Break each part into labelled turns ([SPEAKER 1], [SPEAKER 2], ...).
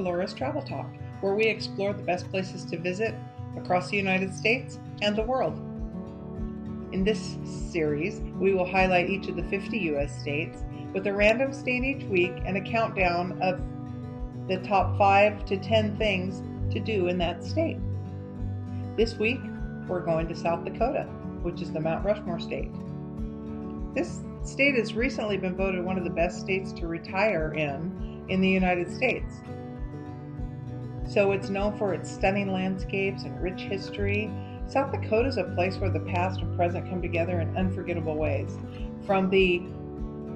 [SPEAKER 1] Laura's Travel Talk, where we explore the best places to visit across the United States and the world. In this series, we will highlight each of the 50 U.S. states with a random state each week and a countdown of the top 5 to 10 things to do in that state. This week, we're going to South Dakota, which is the Mount Rushmore state. This state has recently been voted one of the best states to retire in the United States. So it's known for its stunning landscapes and rich history. South Dakota is a place where the past and present come together in unforgettable ways. From the,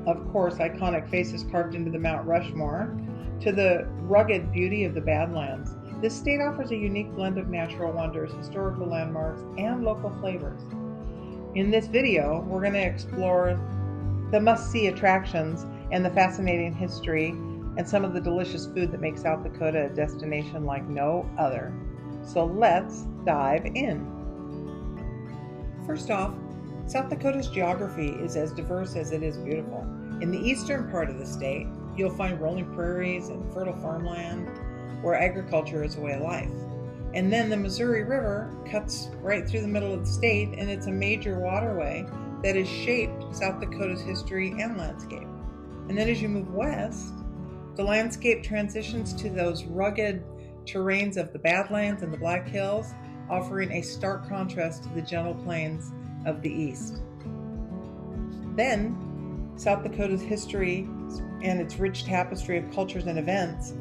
[SPEAKER 1] of course, iconic faces carved into the Mount Rushmore to the rugged beauty of the Badlands, this state offers a unique blend of natural wonders, historical landmarks, and local flavors. In this video, we're going to explore the must-see attractions and the fascinating history and some of the delicious food that makes South Dakota a destination like no other. So let's dive in. First off, South Dakota's geography is as diverse as it is beautiful. In the eastern part of the state, you'll find rolling prairies and fertile farmland where agriculture is a way of life. And then the Missouri River cuts right through the middle of the state, and it's a major waterway that has shaped South Dakota's history and landscape. And then as you move west, the landscape transitions to those rugged terrains of the Badlands and the Black Hills, offering a stark contrast to the gentle plains of the east. Then, South Dakota's history and its rich tapestry of cultures and events,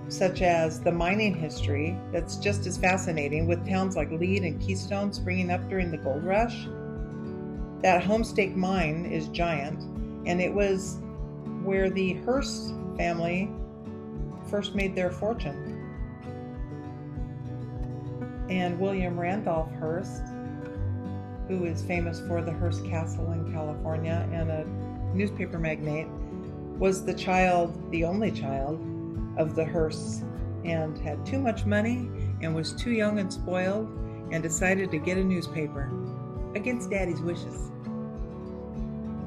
[SPEAKER 1] such as the mining history that's just as fascinating, with towns like Lead and Keystone springing up during the gold rush. That Homestake mine is giant, and it was where the Hearst family first made their fortune. And William Randolph Hearst, who is famous for the Hearst Castle in California and a newspaper magnate, was the only child of the Hearsts, and had too much money and was too young and spoiled and decided to get a newspaper against Daddy's wishes.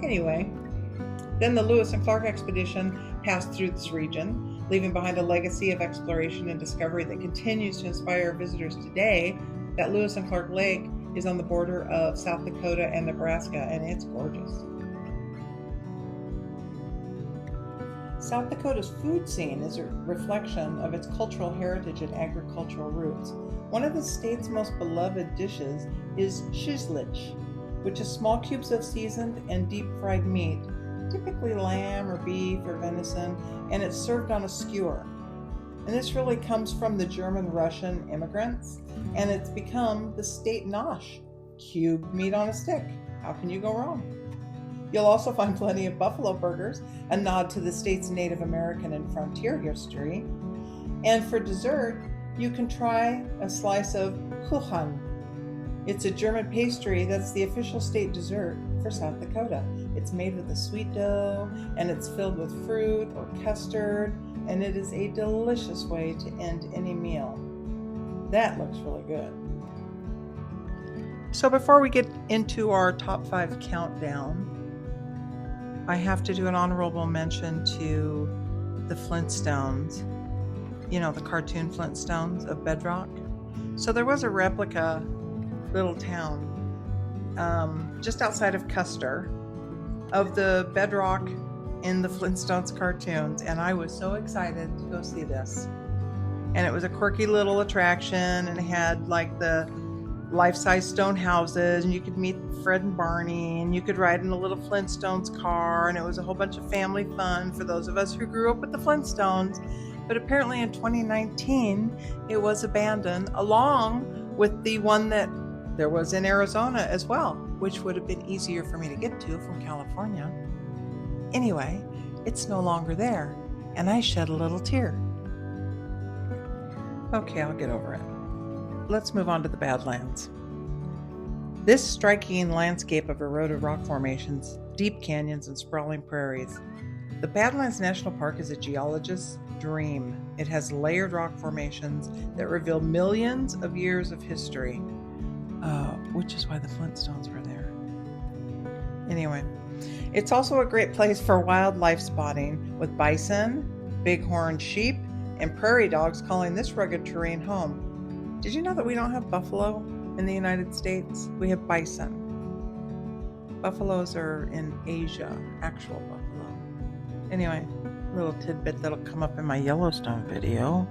[SPEAKER 1] Anyway, then the Lewis and Clark expedition passed through this region, leaving behind a legacy of exploration and discovery that continues to inspire visitors today. That Lewis and Clark Lake is on the border of South Dakota and Nebraska, and it's gorgeous. South Dakota's food scene is a reflection of its cultural heritage and agricultural roots. One of the state's most beloved dishes is shizlich, which is small cubes of seasoned and deep-fried meat, typically lamb or beef or venison, and it's served on a skewer. And this really comes from the German-Russian immigrants, and it's become the state nosh, cubed meat on a stick. How can you go wrong? You'll also find plenty of buffalo burgers, a nod to the state's Native American and frontier history. And for dessert, you can try a slice of Kuchen. It's a German pastry that's the official state dessert for South Dakota. It's made with a sweet dough, and it's filled with fruit or custard, and it is a delicious way to end any meal. That looks really good. So before we get into our top 5 countdown, I have to do an honorable mention to the Flintstones, the cartoon Flintstones of Bedrock. So there was a replica little town just outside of Custer of the Bedrock in the Flintstones cartoons, and I was so excited to go see this. And it was a quirky little attraction, and it had like the life-size stone houses, and you could meet Fred and Barney, and you could ride in a little Flintstones car, and it was a whole bunch of family fun for those of us who grew up with the Flintstones. But apparently in 2019 it was abandoned, along with the one that there was in Arizona as well, which would have been easier for me to get to from California. Anyway, it's no longer there, and I shed a little tear. Okay, I'll get over it. Let's move on to the Badlands. This striking landscape of eroded rock formations, deep canyons, and sprawling prairies. The Badlands National Park is a geologist's dream. It has layered rock formations that reveal millions of years of history, which is why the Flintstones were there. Anyway, it's also a great place for wildlife spotting with bison, bighorn sheep, and prairie dogs calling this rugged terrain home. Did you know that we don't have buffalo in the United States? We have bison. Buffaloes are in Asia, actual buffalo. Anyway, a little tidbit that'll come up in my Yellowstone video.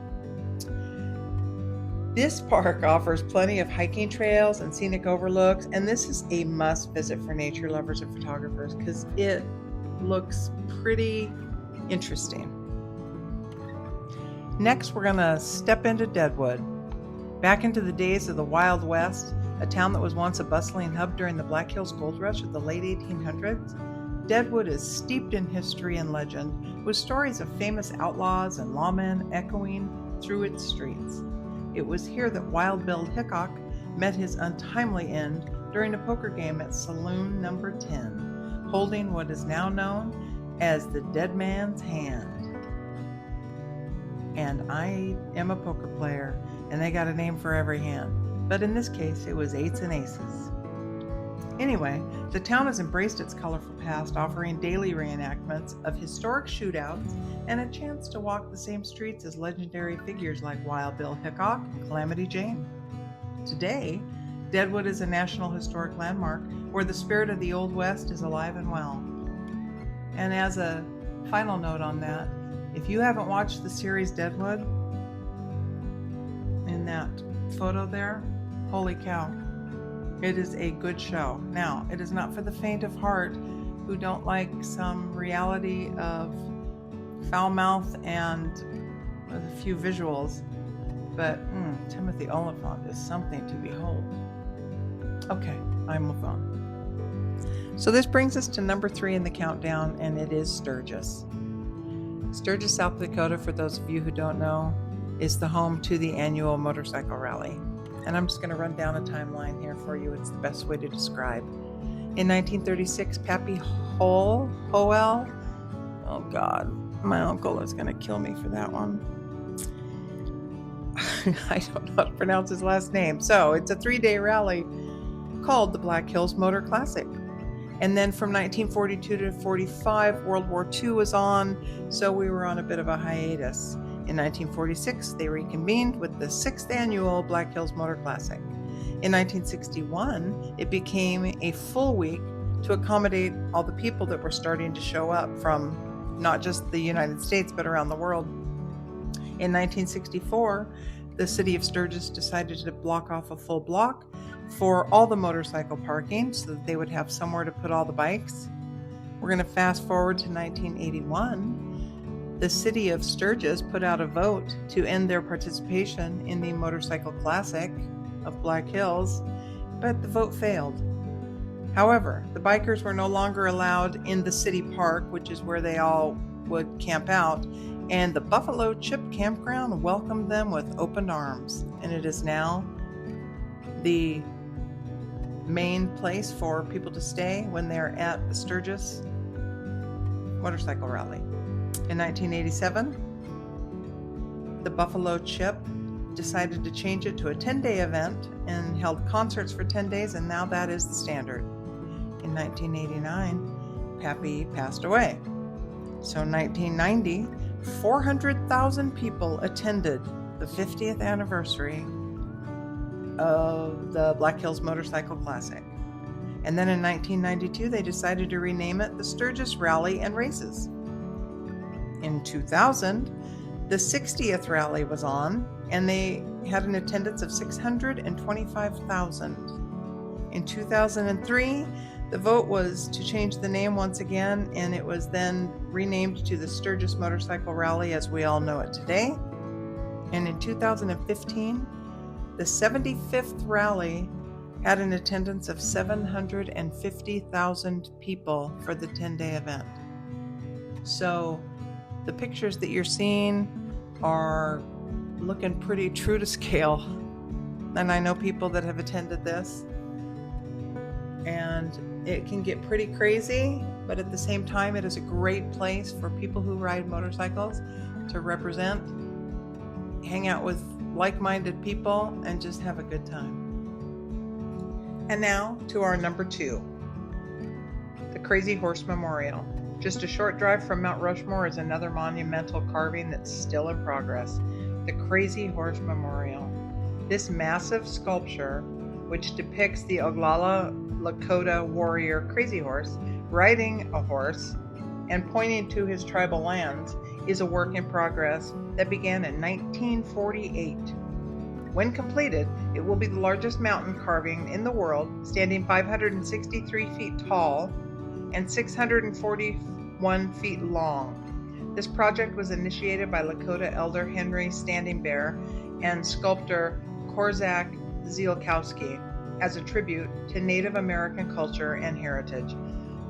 [SPEAKER 1] This park offers plenty of hiking trails and scenic overlooks, and this is a must visit for nature lovers and photographers because it looks pretty interesting. Next, we're going to step into Deadwood, back into the days of the Wild West, a town that was once a bustling hub during the Black Hills Gold Rush of the late 1800s. Deadwood is steeped in history and legend, with stories of famous outlaws and lawmen echoing through its streets. It was here that Wild Bill Hickok met his untimely end during a poker game at Saloon Number 10, holding what is now known as the Dead Man's Hand. And I am a poker player, and they got a name for every hand. But in this case, it was eights and aces. Anyway, the town has embraced its colorful past, offering daily reenactments of historic shootouts and a chance to walk the same streets as legendary figures like Wild Bill Hickok and Calamity Jane. Today, Deadwood is a National Historic Landmark where the spirit of the Old West is alive and well. And as a final note on that, if you haven't watched the series Deadwood, in that photo there, holy cow. It is a good show. Now, it is not for the faint of heart who don't like some reality of foul mouth and a few visuals, but Timothy Oliphant is something to behold. Okay, I move on. So this brings us to number 3 in the countdown, and it is Sturgis. Sturgis, South Dakota, for those of you who don't know, is the home to the annual motorcycle rally. And I'm just going to run down a timeline here for you. It's the best way to describe. In 1936, Pappy Howell, oh God, my uncle is going to kill me for that one. I don't know how to pronounce his last name. So it's a 3-day rally called the Black Hills Motor Classic. And then from 1942 to 45, World War II was on, so we were on a bit of a hiatus. In 1946, they reconvened with the 6th annual Black Hills Motor Classic. In 1961, it became a full week to accommodate all the people that were starting to show up from not just the United States, but around the world. In 1964, the city of Sturgis decided to block off a full block for all the motorcycle parking so that they would have somewhere to put all the bikes. We're going to fast forward to 1981. The city of Sturgis put out a vote to end their participation in the Motorcycle Classic of Black Hills, but the vote failed. However, the bikers were no longer allowed in the city park, which is where they all would camp out, and the Buffalo Chip Campground welcomed them with open arms, and it is now the main place for people to stay when they're at the Sturgis Motorcycle Rally. In 1987, the Buffalo Chip decided to change it to a 10-day event and held concerts for 10 days, and now that is the standard. In 1989, Pappy passed away. So in 1990, 400,000 people attended the 50th anniversary of the Black Hills Motorcycle Classic. And then in 1992, they decided to rename it the Sturgis Rally and Races. In 2000, the 60th rally was on, and they had an attendance of 625,000. In 2003, the vote was to change the name once again, and it was then renamed to the Sturgis Motorcycle Rally as we all know it today. And in 2015, the 75th rally had an attendance of 750,000 people for the 10-day event. So the pictures that you're seeing are looking pretty true to scale. And I know people that have attended this, and it can get pretty crazy, but at the same time, it is a great place for people who ride motorcycles to represent, hang out with like-minded people, and just have a good time. And now to our number 2, the Crazy Horse Memorial. Just a short drive from Mount Rushmore is another monumental carving that's still in progress, the Crazy Horse Memorial. This massive sculpture, which depicts the Oglala Lakota warrior Crazy Horse riding a horse and pointing to his tribal lands, is a work in progress that began in 1948. When completed, it will be the largest mountain carving in the world, standing 563 feet tall and 641 feet long. This project was initiated by Lakota elder Henry Standing Bear and sculptor Korzak Zielkowski as a tribute to Native American culture and heritage.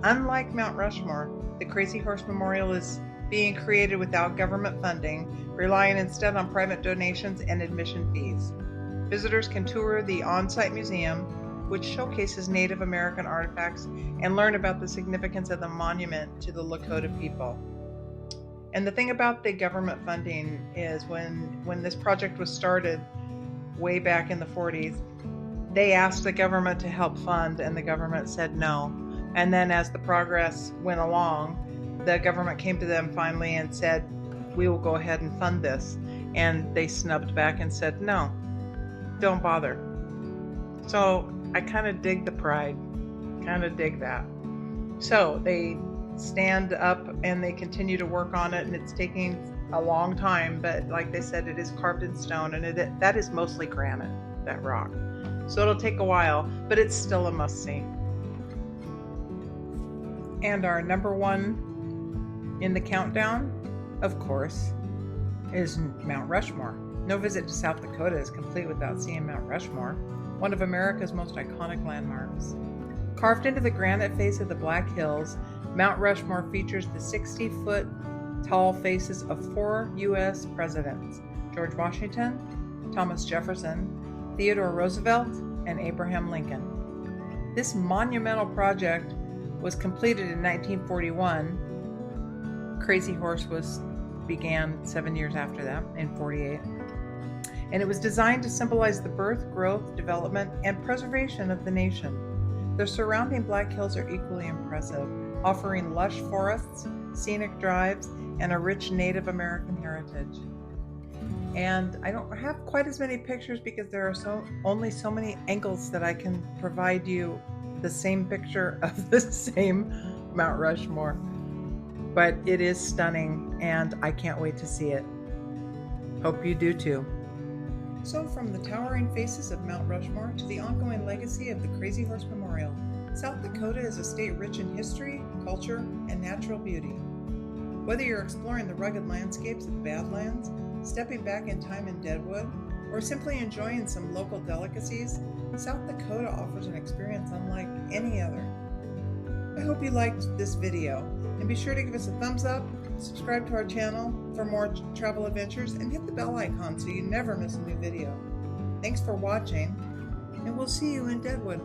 [SPEAKER 1] Unlike Mount Rushmore, the Crazy Horse Memorial is being created without government funding, relying instead on private donations and admission fees. Visitors can tour the on-site museum, which showcases Native American artifacts, and learn about the significance of the monument to the Lakota people. And the thing about the government funding is when this project was started way back in the 40s, they asked the government to help fund, and the government said no. And then as the progress went along, the government came to them finally and said, we will go ahead and fund this. And they snubbed back and said, no, don't bother. So I kind of dig the pride, kind of dig that. So they stand up and they continue to work on it, and it's taking a long time, but like they said, it is carved in stone, and that is mostly granite, that rock. So it'll take a while, but it's still a must-see. And our number one in the countdown, of course, is Mount Rushmore. No visit to South Dakota is complete without seeing Mount Rushmore, one of America's most iconic landmarks. Carved into the granite face of the Black Hills, Mount Rushmore features the 60-foot tall faces of 4 U.S. presidents: George Washington, Thomas Jefferson, Theodore Roosevelt, and Abraham Lincoln. This monumental project was completed in 1941. Crazy Horse began 7 years after that, in 48. And it was designed to symbolize the birth, growth, development, and preservation of the nation. The surrounding Black Hills are equally impressive, offering lush forests, scenic drives, and a rich Native American heritage. And I don't have quite as many pictures because there are only so many angles that I can provide you the same picture of the same Mount Rushmore. But it is stunning, and I can't wait to see it. Hope you do too. So from the towering faces of Mount Rushmore to the ongoing legacy of the Crazy Horse Memorial, South Dakota is a state rich in history, culture, and natural beauty. Whether you're exploring the rugged landscapes of the Badlands, stepping back in time in Deadwood, or simply enjoying some local delicacies, South Dakota offers an experience unlike any other. I hope you liked this video, and be sure to give us a thumbs up, subscribe to our channel for more travel adventures, and hit the bell icon so you never miss a new video. Thanks for watching, and we'll see you in Deadwood.